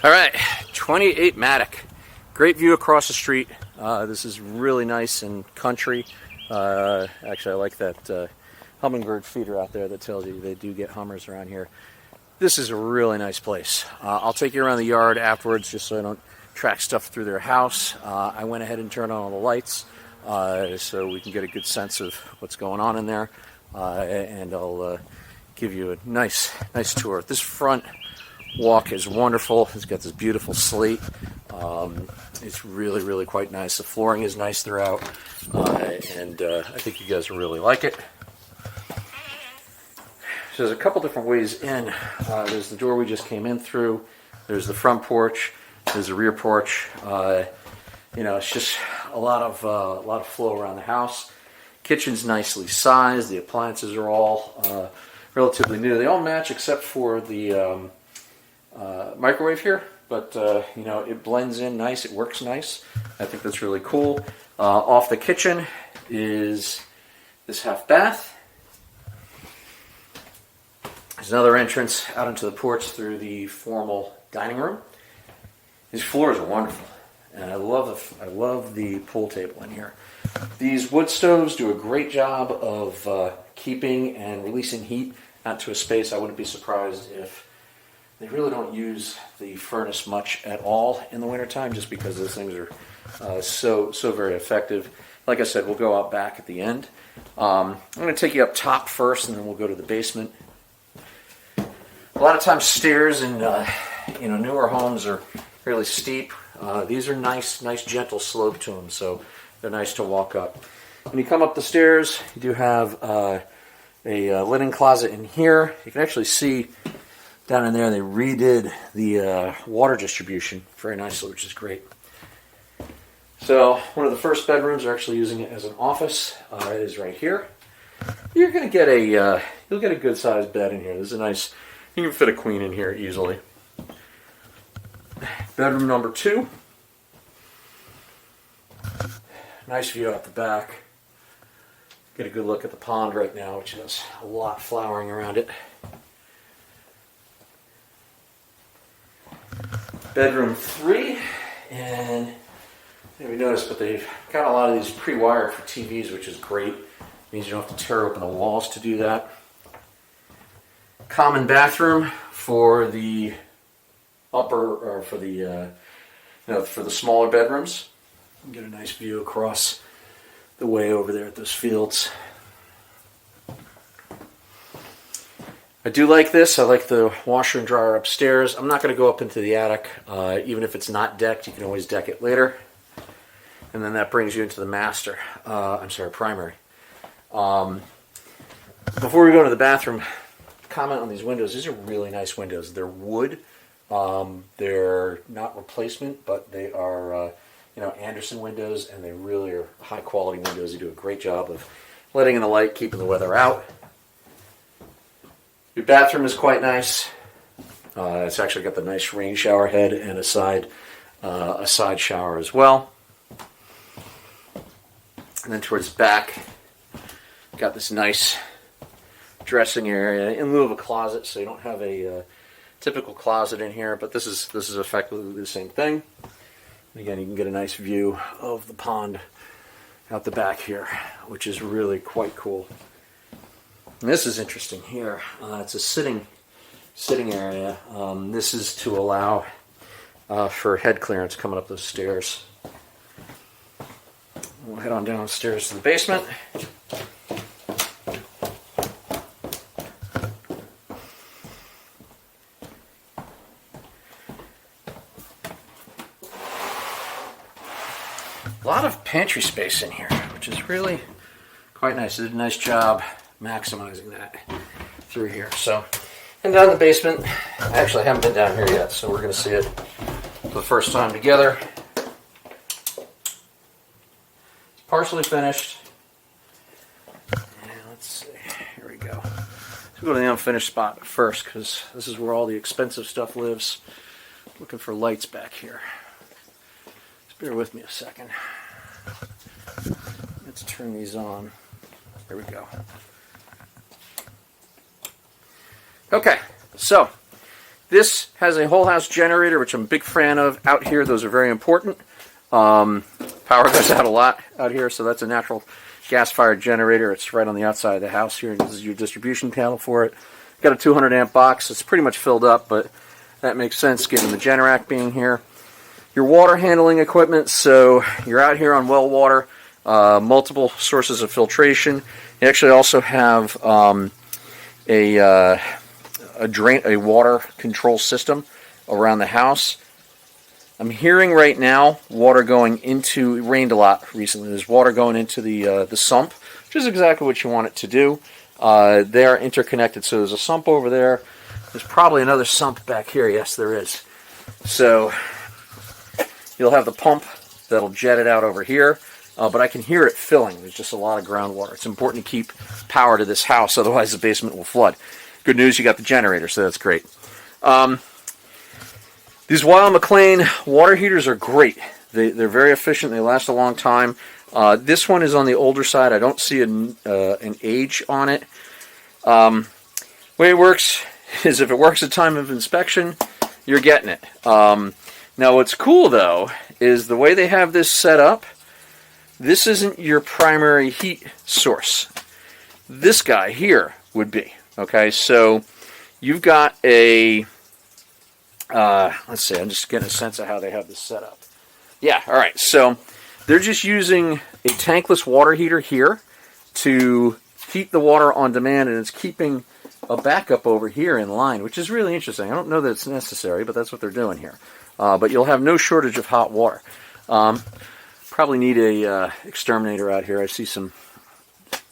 All right, 28 Maddock. Great view across the street. This is really nice and country. Actually, I like that hummingbird feeder out there that tells you they do get hummers around here. This is a really nice place. I'll take you around the yard afterwards just so I don't track stuff through their house. I went ahead and turned on all the lights so we can get a good sense of what's going on in there. And I'll give you a nice tour. This front walk is wonderful. It's got this beautiful slate. It's really quite nice. The flooring is nice throughout, and I think you guys will really like it. So there's a couple different ways in. There's the door we just came in through. There's the front porch. There's the rear porch. It's just a lot of flow around the house. Kitchen's nicely sized. The appliances are all relatively new. They all match except for the microwave here, but it blends in nice. It works nice. I think that's really cool. Off the kitchen is this half bath. There's another entrance out into the porch through the formal dining room. These floors are wonderful, and I love the pool table in here. These wood stoves do a great job of keeping and releasing heat out to a space. I wouldn't be surprised if they really don't use the furnace much at all in the wintertime, just because those things are so very effective. Like I said, we'll go out back at the end. I'm going to take you up top first, and then we'll go to the basement. A lot of times stairs in newer homes are fairly steep. These are nice gentle slope to them, so they're nice to walk up. When you come up the stairs, you do have a linen closet in here. You can actually see down in there they redid the water distribution very nicely, which is great. So one of the first bedrooms are actually using it as an office. It is right here. You're going to get you'll get a good sized bed in here. This is a nice. You can fit a queen in here easily. Bedroom number 2. Nice view out the back. Get a good look at the pond right now, which has a lot flowering around it. Bedroom 3, and maybe noticed, but they've got a lot of these pre-wired for TVs, which is great. It means you don't have to tear open the walls to do that. Common bathroom for the upper, or for the smaller bedrooms. You get a nice view across the way over there at those fields. I do like this. I like the washer and dryer upstairs. I'm not going to go up into the attic. Even if it's not decked, you can always deck it later. And then that brings you into the master. Primary. Before we go to the bathroom, comment on these windows. These are really nice windows. They're wood. They're not replacement, but they are Anderson windows, and they really are high quality windows. They do a great job of letting in the light, keeping the weather out. Your bathroom is quite nice. It's actually got the nice rain shower head and a side shower as well. And then towards the back, got this nice dressing area in lieu of a closet, so you don't have a typical closet in here, but this is effectively the same thing. And again, you can get a nice view of the pond out the back here, which is really quite cool. And this is interesting here. It's a sitting area. This is to allow for head clearance coming up those stairs. We'll head on downstairs to the basement. A lot of pantry space in here, which is really quite nice. They did a nice job maximizing that through here. So, and down in the basement, I actually haven't been down here yet, so we're going to see it for the first time together. It's partially finished. And let's see, here we go. Let's go to the unfinished spot first, because this is where all the expensive stuff lives. Looking for lights back here. Just bear with me a second. Let's turn these on. There we go. Okay, so This has a whole house generator, which I'm a big fan of. Out here, those are very important. Power goes out a lot out here, so that's a natural gas-fired generator. It's right on the outside of the house here. This is your distribution panel for it. Got a 200 amp box. It's pretty much filled up, but that makes sense given the Generac being here. Your water handling equipment, so you're out here on well water, multiple sources of filtration. You actually also have a water control system around the house. I'm hearing right now water going into, it rained a lot recently, there's water going into the sump, which is exactly what you want it to do. They are interconnected, so there's a sump over there. There's probably another sump back here. Yes, there is. So you'll have the pump that'll jet it out over here, but I can hear it filling. There's just a lot of groundwater. It's important to keep power to this house, otherwise the basement will flood. Good news, you got the generator, so that's great. These Weil McLean water heaters are great. They're very efficient. They last a long time. This one is on the older side. I don't see an age on it. The way it works is if it works at time of inspection, you're getting it. Now what's cool though is the way they have this set up, this isn't your primary heat source. This guy here would be. Okay, so you've got a, let's see, I'm just getting a sense of how they have this set up. Yeah, all right, so they're just using a tankless water heater here to heat the water on demand, and it's keeping a backup over here in line, which is really interesting. I don't know that it's necessary, but that's what they're doing here. But you'll have no shortage of hot water. Probably need a exterminator out here. I see some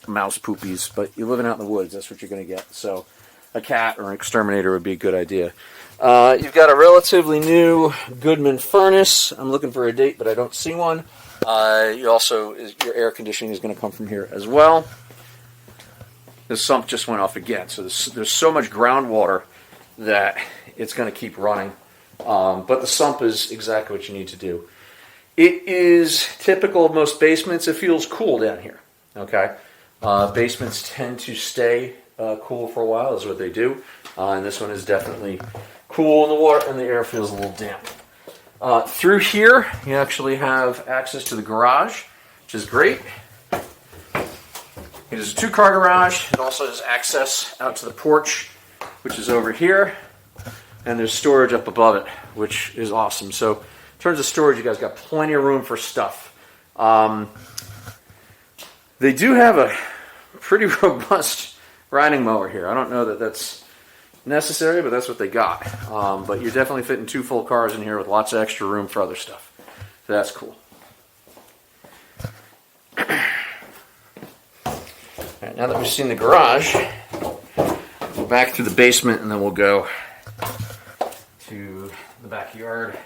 mouse poopies, but you're living out in the woods, that's what you're going to get. So a cat or an exterminator would be a good idea. You've got a relatively new Goodman furnace. I'm looking for a date, but I don't see one. You also, your air conditioning is going to come from here as well. The sump just went off again, so there's so much groundwater that it's going to keep running. But the sump is exactly what you need to do. It is typical of most basements. It feels cool down here. Okay, basements tend to stay cool for a while, is what they do. And this one is definitely cool in the water, and the air feels a little damp. Through here, you actually have access to the garage, which is great. It is a two-car garage. It also has access out to the porch, which is over here. And there's storage up above it, which is awesome. So in terms of storage, you guys got plenty of room for stuff. They do have a pretty robust riding mower here. I don't know that that's necessary, but that's what they got. But you're definitely fitting two full cars in here with lots of extra room for other stuff. So that's cool. All right, now that we've seen the garage, we'll go back through the basement and then we'll go to the backyard.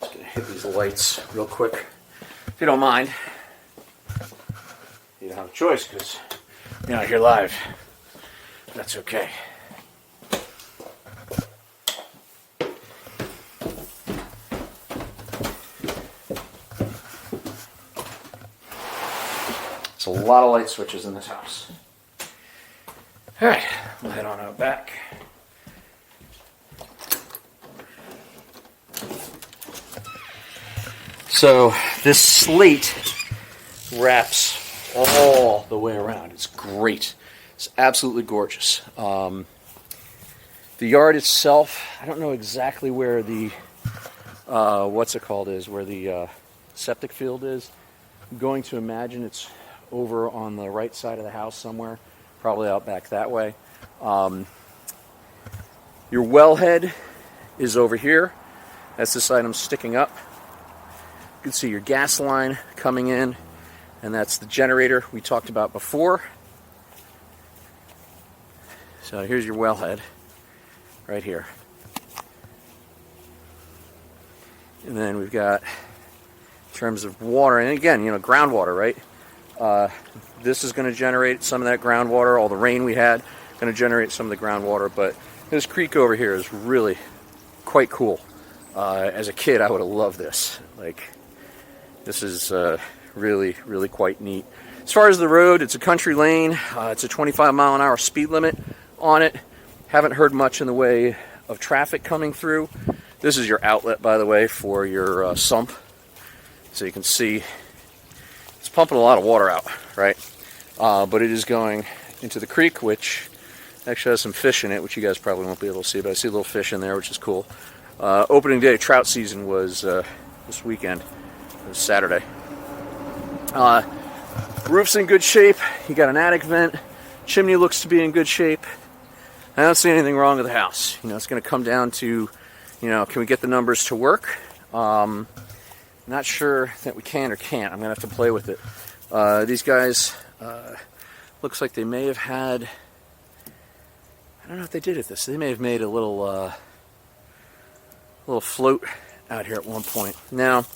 Just gonna hit these lights real quick, if you don't mind. You don't have a choice because you're not here live. That's okay. There's a lot of light switches in this house. All right, we'll head on out back. So this slate wraps all the way around. It's great. It's absolutely gorgeous. The yard itself, I don't know exactly where the where the septic field is. I'm going to imagine it's over on the right side of the house somewhere, probably out back that way. Your wellhead is over here. That's this item sticking up. You can see your gas line coming in, and that's the generator we talked about before. So here's your wellhead right here. And then we've got, in terms of water, and again, you know, groundwater, right? This is going to generate some of that groundwater. All the rain we had going to generate some of the groundwater, but this creek over here is really quite cool. As a kid, I would have loved this. Like, this is really, really quite neat. As far as the road, it's a country lane. It's a 25-mile-an-hour speed limit on it. Haven't heard much in the way of traffic coming through. This is your outlet, by the way, for your sump. So you can see it's pumping a lot of water out, right? But it is going into the creek, which actually has some fish in it, which you guys probably won't be able to see, but I see a little fish in there, which is cool. Opening day trout season was this weekend. It was Saturday. Roof's in good shape. You got an attic vent. Chimney looks to be in good shape. I don't see anything wrong with the house. You know, it's going to come down to, you know, can we get the numbers to work? Not sure that we can or can't. I'm going to have to play with it. These guys, looks like they may have had, I don't know what they did with this. They may have made a little float out here at one point. Now,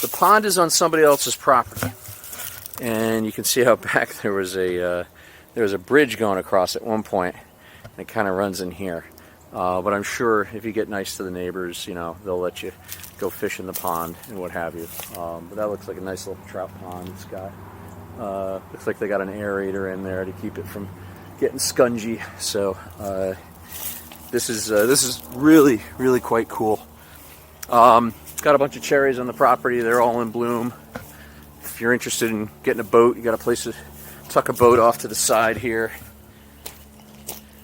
the pond is on somebody else's property, and you can see how back there was a bridge going across at one point, and it kind of runs in here. But I'm sure if you get nice to the neighbors, you know, they'll let you go fish in the pond and what have you. But that looks like a nice little trout pond. It's got looks like they got an aerator in there to keep it from getting scungy. So this is really, really quite cool. Got a bunch of cherries on the property. They're all in bloom. If you're interested in getting a boat, you got a place to tuck a boat off to the side here.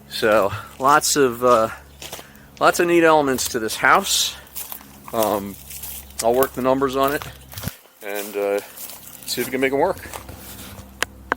So lots of neat elements to this house. I'll work the numbers on it and see if we can make them work.